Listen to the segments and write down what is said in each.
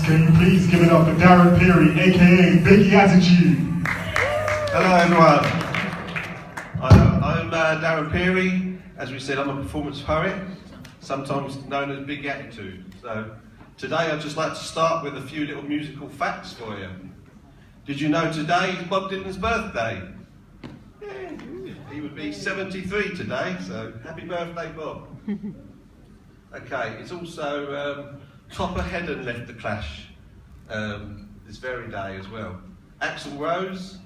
Can you please give it up for Darren Peary, aka Biggy Attitude? Hello everyone. I'm Darren Peary. As we said, I'm a performance poet, sometimes known as Biggy Attitude. So today I'd just like to start with a few little musical facts for you. Did you know today is Bob Dylan's birthday? Yeah, he would be 73 today, so happy birthday, Bob. Okay, it's also Topper Headon left the Clash this very day as well. Axl Rose,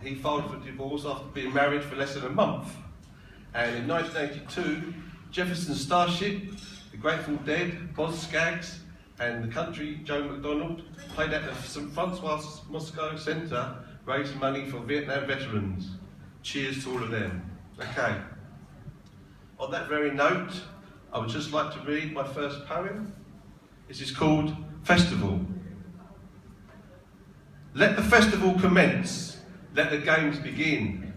he filed for divorce after being married for less than a month. And in 1982, Jefferson Starship, the Grateful Dead, Boz Scaggs, and the Country Joe McDonald played at the St. Francois Moscow Centre, raising money for Vietnam veterans. Cheers to all of them. Okay. On that very note, I would just like to read my first poem. This is called Festival. Let the festival commence, let the games begin.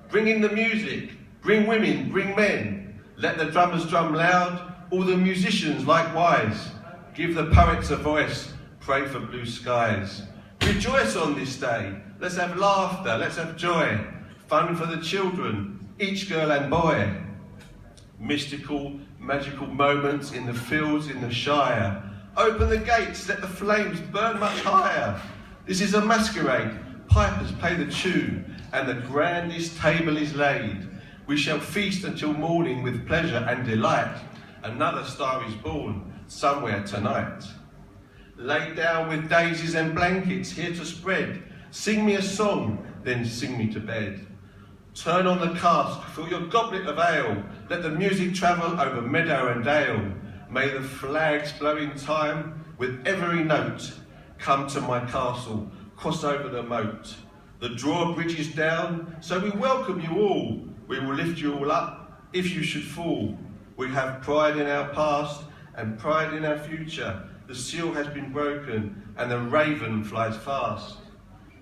Bring in the music, bring women, bring men. Let the drummers drum loud, all the musicians likewise. Give the poets a voice, pray for blue skies. Rejoice on this day, let's have laughter, let's have joy. Fun for the children, each girl and boy. Mystical, magical moments in the fields, in the shire. Open the gates, let the flames burn much higher. This is a masquerade, pipers play the tune, and the grandest table is laid. We shall feast until morning with pleasure and delight. Another star is born somewhere tonight. Lay down with daisies and blankets here to spread. Sing me a song, then sing me to bed. Turn on the cask, fill your goblet of ale. Let the music travel over meadow and dale. May the flags blow in time with every note. Come to my castle, cross over the moat. The drawbridge is down, so we welcome you all. We will lift you all up if you should fall. We have pride in our past and pride in our future. The seal has been broken and the raven flies fast.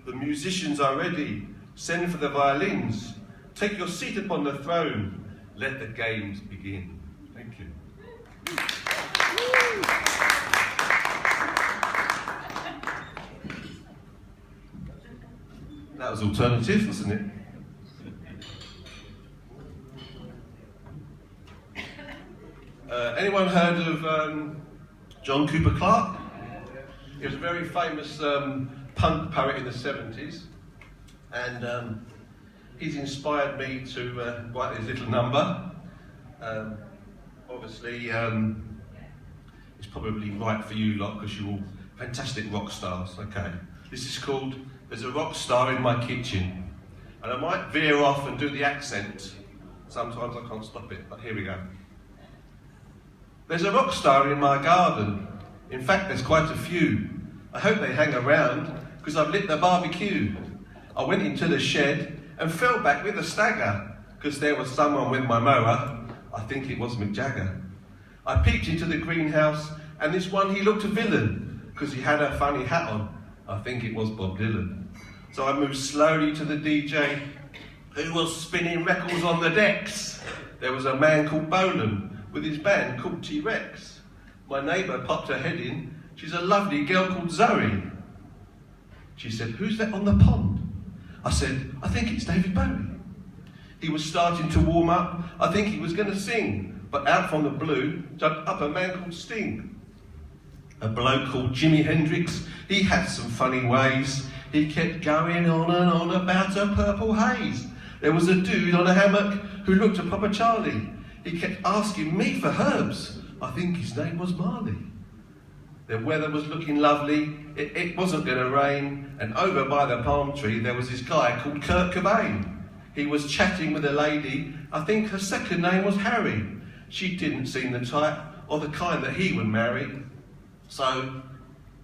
The musicians are ready, send for the violins. Take your seat upon the throne, let the games begin. Thank you. That was alternative, wasn't it? Anyone heard of John Cooper Clarke? He was a very famous punk poet in the 70s, and he's inspired me to write this little number. Obviously, it's probably right for you lot because you're all fantastic rock stars. Okay, this is called There's a Rock Star in My Kitchen. And I might veer off and do the accent. Sometimes I can't stop it, but here we go. There's a rock star in my garden. In fact, there's quite a few. I hope they hang around because I've lit the barbecue. I went into the shed and fell back with a stagger because there was someone with my mower. I think it was Mick Jagger. I peeped into the greenhouse and this one, he looked a villain because he had a funny hat on. I think it was Bob Dylan. So I moved slowly to the DJ who was spinning records on the decks. There was a man called Bolan with his band called T-Rex. My neighbour popped her head in. She's a lovely girl called Zoe. She said, "Who's that on the pond?" I said, "I think it's David Bowie." He was starting to warm up. I think he was going to sing, but out from the blue jumped up a man called Sting. A bloke called Jimi Hendrix. He had some funny ways. He kept going on and on about a purple haze. There was a dude on a hammock who looked a proper Charlie. He kept asking me for herbs. I think his name was Marley. The weather was looking lovely. It wasn't going to rain. And over by the palm tree, there was this guy called Kurt Cobain. He was chatting with a lady. I think her second name was Harry. She didn't seem the type or the kind that he would marry. So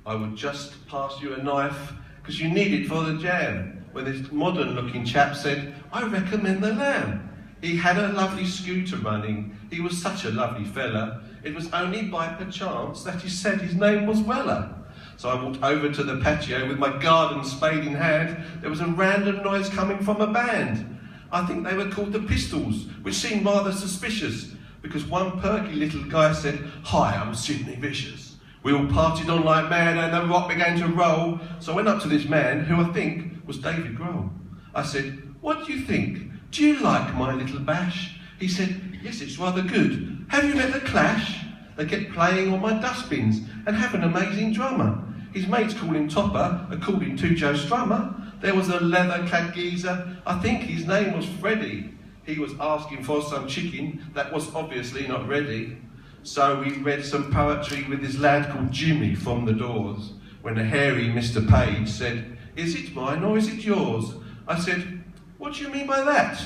I would just pass you a knife because you need it for the jam. When this modern looking chap said, "I recommend the lamb." He had a lovely scooter running. He was such a lovely fella. It was only by perchance that he said his name was Weller. So I walked over to the patio with my garden spade in hand. There was a random noise coming from a band. I think they were called the Pistols, which seemed rather suspicious because one perky little guy said, "Hi, I'm Sidney Vicious." We all partied on like mad and the rock began to roll. So I went up to this man, who I think was David Grohl. I said, "What do you think? Do you like my little bash?" He said, "Yes, it's rather good. Have you met the Clash? They kept playing on my dustbins and have an amazing drummer. His mates call him Topper, according to Joe Strummer. There was a leather-clad geezer, I think his name was Freddie. He was asking for some chicken that was obviously not ready. So we read some poetry with this lad called Jimmy from the Doors, when the hairy Mr. Page said, 'Is it mine or is it yours?' I said, 'What do you mean by that?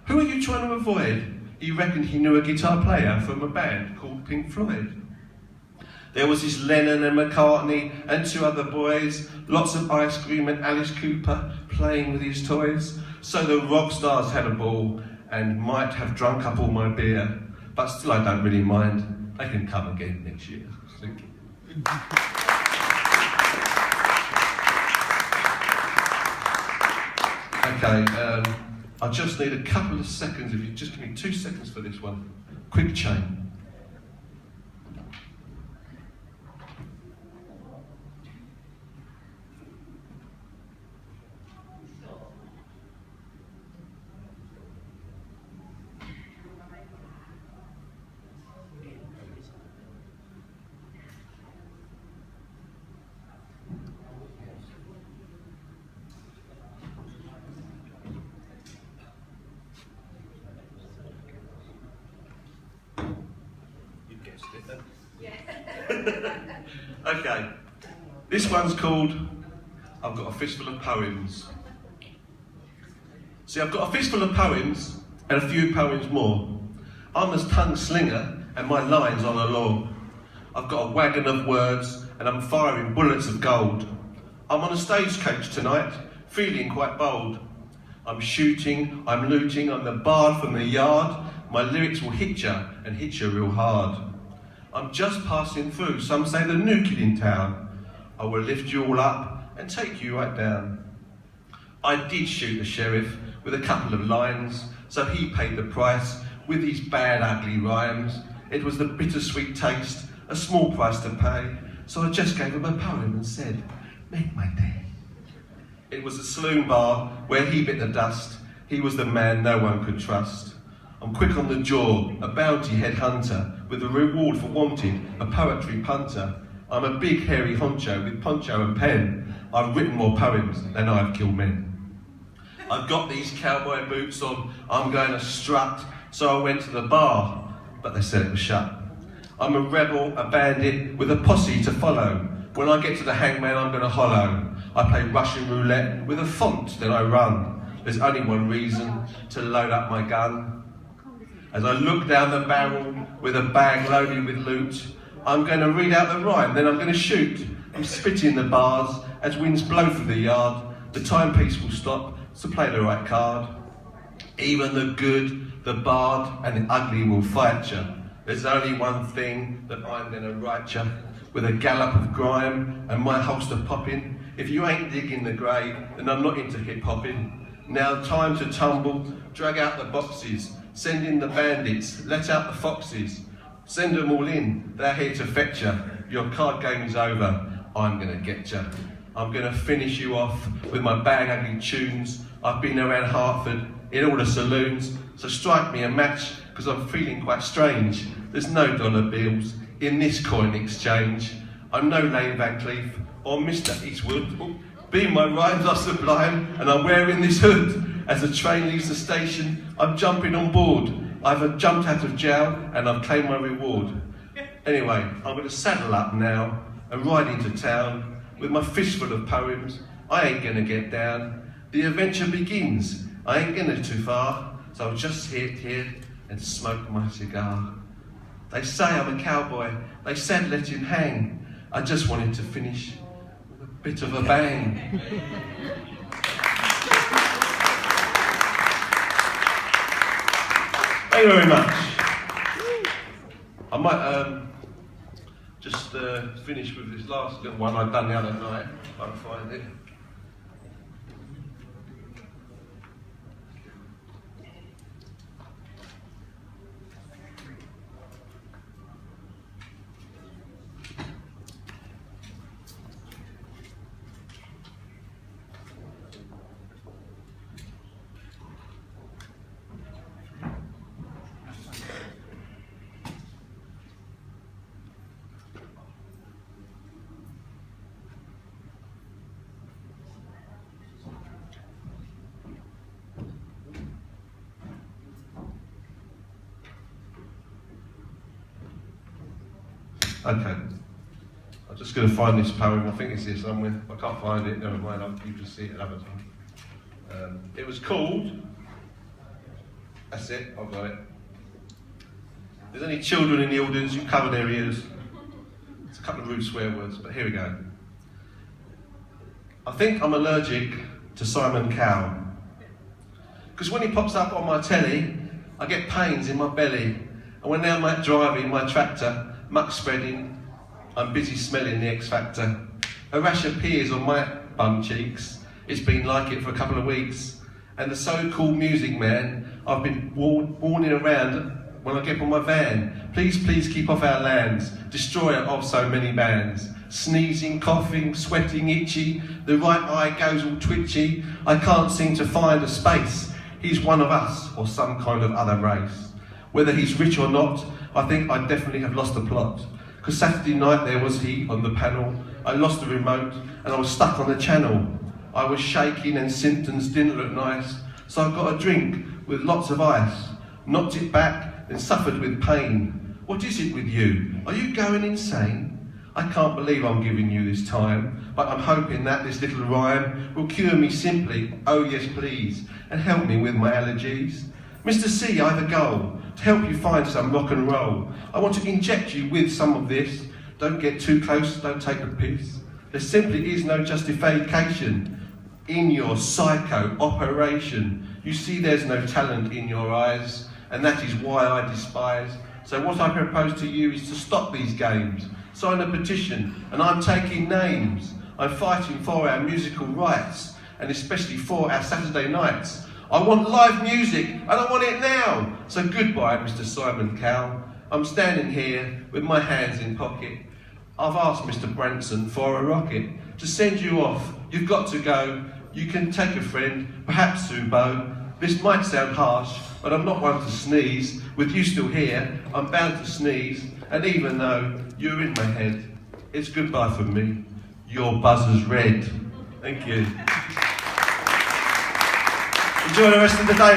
Who are you trying to avoid?' He reckoned he knew a guitar player from a band called Pink Floyd. There was this Lennon and McCartney and 2 other boys, lots of ice cream and Alice Cooper playing with his toys. So the rock stars had a ball and might have drunk up all my beer, but still I don't really mind. They can come again next year." Thank you. Okay, I just need a couple of seconds. If you just give me 2 seconds for this one. Quick chain. Okay, this one's called I've Got a Fistful of Poems. See, I've got a fistful of poems and a few poems more. I'm a tongue slinger and my lines are the law. I've got a wagon of words and I'm firing bullets of gold. I'm on a stagecoach tonight, feeling quite bold. I'm shooting, I'm looting, I'm the bard from the yard. My lyrics will hit ya and hit ya real hard. I'm just passing through, some say the new kid in town. I will lift you all up and take you right down. I did shoot the sheriff with a couple of lines, so he paid the price with his bad ugly rhymes. It was the bittersweet taste, a small price to pay, so I just gave him a poem and said, "Make my day." It was a saloon bar where he bit the dust. He was the man no one could trust. I'm quick on the jaw, a bounty head hunter, with a reward for wanted, a poetry punter. I'm a big hairy honcho with poncho and pen. I've written more poems than I've killed men. I've got these cowboy boots on, I'm going to strut, so I went to the bar, but they said it was shut. I'm a rebel, a bandit, with a posse to follow. When I get to the hangman, I'm going to hollow. I play Russian roulette with a font, then I run. There's only one reason, to load up my gun. As I look down the barrel with a bag loaded with loot, I'm going to read out the rhyme, then I'm going to shoot. I'm spitting the bars as winds blow through the yard. The timepiece will stop, so play the right card. Even the good, the bard, and the ugly will fight ya. There's only one thing that I'm going to write ya. With a gallop of grime and my holster popping. If you ain't digging the grave, then I'm not into hip-hopping. Now time to tumble, drag out the boxes. Send in the bandits, let out the foxes. Send them all in, they're here to fetch ya. Your card game is over, I'm gonna get ya. I'm gonna finish you off with my bang ugly tunes. I've been around Hertford, in all the saloons, so strike me a match, cause I'm feeling quite strange. There's no dollar bills in this coin exchange. I'm no Lane Van Cleef or Mr. Eastwood. Being my rhymes are sublime, and I'm wearing this hood. As the train leaves the station, I'm jumping on board. I've jumped out of jail and I've claimed my reward. Anyway, I'm going to saddle up now and ride into town with my fistful of poems. I ain't going to get down. The adventure begins. I ain't going too far, so I'll just sit here and smoke my cigar. They say I'm a cowboy. They said let him hang. I just wanted to finish with a bit of a bang. Thank you very much. I might just finish with this last little one I'd done the other night, if I can find it. Okay. I'm just going to find this poem. I think it's here somewhere. I can't find it. Never mind. You can see it another time. It was called. That's it. I've got it. If there's any children in the audience, you cover their ears. It's a couple of rude swear words, but here we go. I think I'm allergic to Simon Cowell. Because when he pops up on my telly, I get pains in my belly. And when I'm out driving my tractor, muck spreading, I'm busy smelling the X Factor. A rash appears on my bum cheeks. It's been like it for a couple of weeks. And the so-called music man, I've been warning around when I get on my van. Please, please keep off our lands, destroyer of so many bands. Sneezing, coughing, sweating, itchy, the right eye goes all twitchy. I can't seem to find a space. He's one of us, or some kind of other race. Whether he's rich or not, I think I definitely have lost the plot. Because Saturday night there was he on the panel. I lost the remote and I was stuck on the channel. I was shaking and symptoms didn't look nice. So I got a drink with lots of ice. Knocked it back, then suffered with pain. What is it with you? Are you going insane? I can't believe I'm giving you this time, but I'm hoping that this little rhyme will cure me simply, oh yes please, and help me with my allergies. Mr. C, I have a goal, to help you find some rock and roll. I want to inject you with some of this. Don't get too close, don't take the piss. There simply is no justification in your psycho operation. You see there's no talent in your eyes, and that is why I despise. So what I propose to you is to stop these games. Sign a petition, and I'm taking names. I'm fighting for our musical rights, and especially for our Saturday nights. I want live music, and I want it now. So goodbye, Mr. Simon Cowell. I'm standing here with my hands in pocket. I've asked Mr. Branson for a rocket to send you off. You've got to go. You can take a friend, perhaps Subo. This might sound harsh, but I'm not one to sneeze. With you still here, I'm bound to sneeze. And even though you're in my head, it's goodbye from me. Your buzzer's red. Thank you. Enjoy the rest of the day.